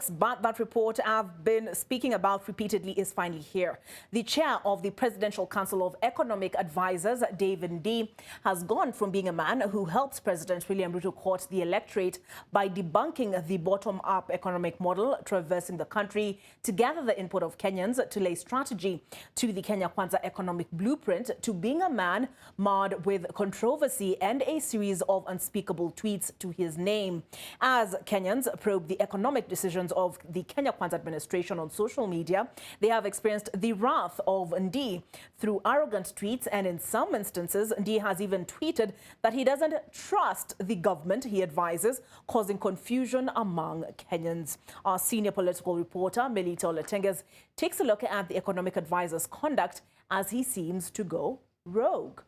paradox, but that report I've been speaking about repeatedly is finally here. The chair of the Presidential Council of Economic Advisers, David Ndii, has gone from being a man who helped President William Ruto court the electorate by debunking the bottom-up economic model traversing the country to gather the input of Kenyans to lay strategy to the Kenya Kwanza economic blueprint, to being a man marred with controversy and a series of unspeakable tweets to his name. As Kenyans probe the economic decisions of the Kenya Kwanza administration on social media, they have experienced the wrath of Ndii through arrogant tweets, and in some instances, Ndii has even tweeted that he doesn't trust the government he advises, causing confusion among Kenyans. Our senior political reporter, Melita Oletenges, takes a look at the economic advisor's conduct as he seems to go rogue.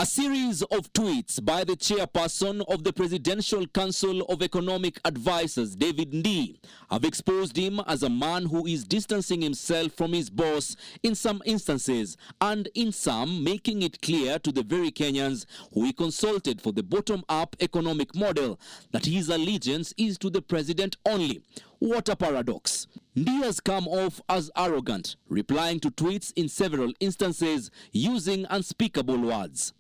A series of tweets by the chairperson of the Presidential Council of Economic Advisers, David Ndii, have exposed him as a man who is distancing himself from his boss in some instances, and in some making it clear to the very Kenyans who he consulted for the bottom-up economic model that his allegiance is to the president only. What a paradox. Ndii has come off as arrogant, replying to tweets in several instances using unspeakable words.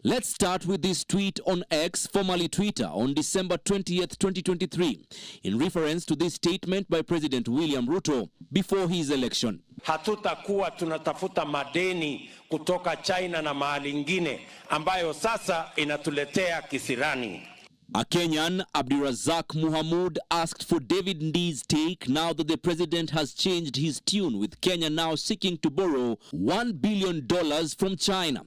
Let's start with this tweet on X, formerly Twitter, on December 20th, 2023, in reference to this statement by President William Ruto before his election. Hatutakuwa tunatafuta madeni kutoka China na mahali ingine ambayo sasa inatuletea kisirani. A Kenyan, Abdirazak Muhammad, asked for David Ndii's take now that the president has changed his tune, with Kenya now seeking to borrow $1 billion from China.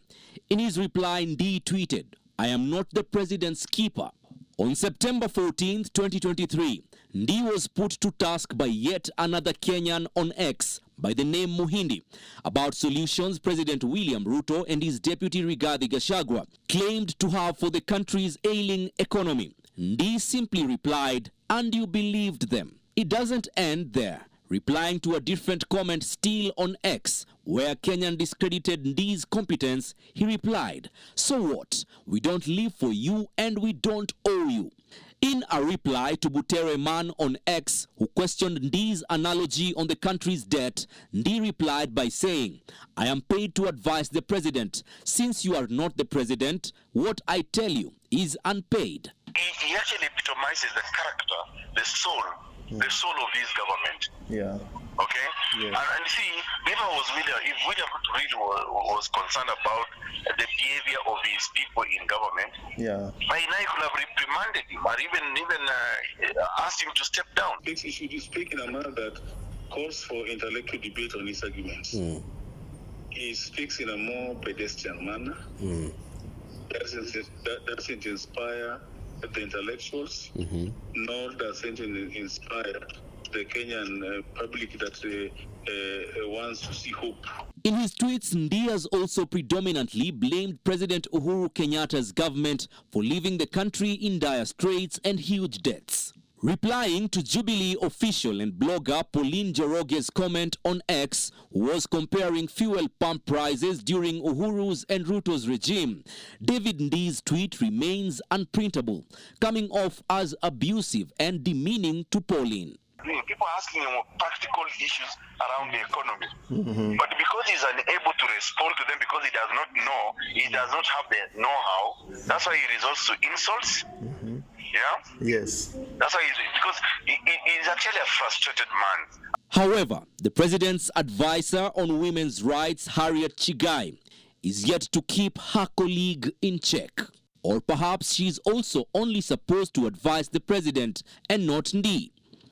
In his reply, Ndii tweeted, "I am not the president's keeper." On September 14th, 2023, Ndii was put to task by yet another Kenyan on X by the name Muhindi about solutions President William Ruto and his deputy Rigathi Gachagua claimed to have for the country's ailing economy. Ndii simply replied, "And you believed them." It doesn't end there. Replying to a different comment still on X, where Kenyan discredited Ndii's competence, he replied, "So what? We don't live for you and we don't owe you." In a reply to Butere Man on X, who questioned Ndii's analogy on the country's debt, Ndii replied by saying, "I am paid to advise the president. Since you are not the president, what I tell you is unpaid." He actually epitomizes the character, the soul of his government. Yeah. Okay? Yeah. And see, if William really was concerned about the behavior of his people in government, Yeah. by now he could have reprimanded him or even asked him to step down. He should be speaking in a manner that calls for intellectual debate on his arguments. He speaks in a more pedestrian manner. That doesn't inspire the intellectuals, nor does it inspire the Kenyan public that wants to see hope. In his tweets, Ndii has also predominantly blamed President Uhuru Kenyatta's government for leaving the country in dire straits and huge debts. Replying to Jubilee official and blogger Pauline Njoroge's comment on X, who was comparing fuel pump prices during Uhuru's and Ruto's regime, David Ndii's tweet remains unprintable, coming off as abusive and demeaning to Pauline. People are asking him practical issues around the economy. But because he's unable to respond to them, because he does not know, he does not have the know-how, that's why he resorts to insults. Yeah? Yes. That's why because he's actually a frustrated man. However, the president's advisor on women's rights, Harriet Chigai, is yet to keep her colleague in check. Or perhaps she's also only supposed to advise the president and not Ndii.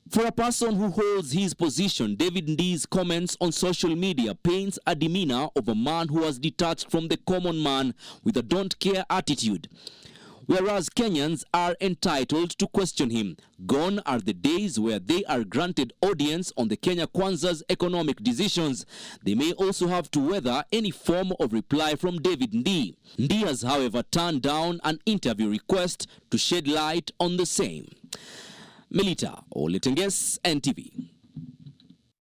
For a person who holds his position, David Ndii's comments on social media paints a demeanor of a man who has detached from the common man with a don't-care attitude. Whereas Kenyans are entitled to question him. Gone are the days where they are granted audience on the Kenya Kwanza's economic decisions. They may also have to weather any form of reply from David Ndii. Ndii has, however, turned down an interview request to shed light on the same. Melita Oletenges, NTV.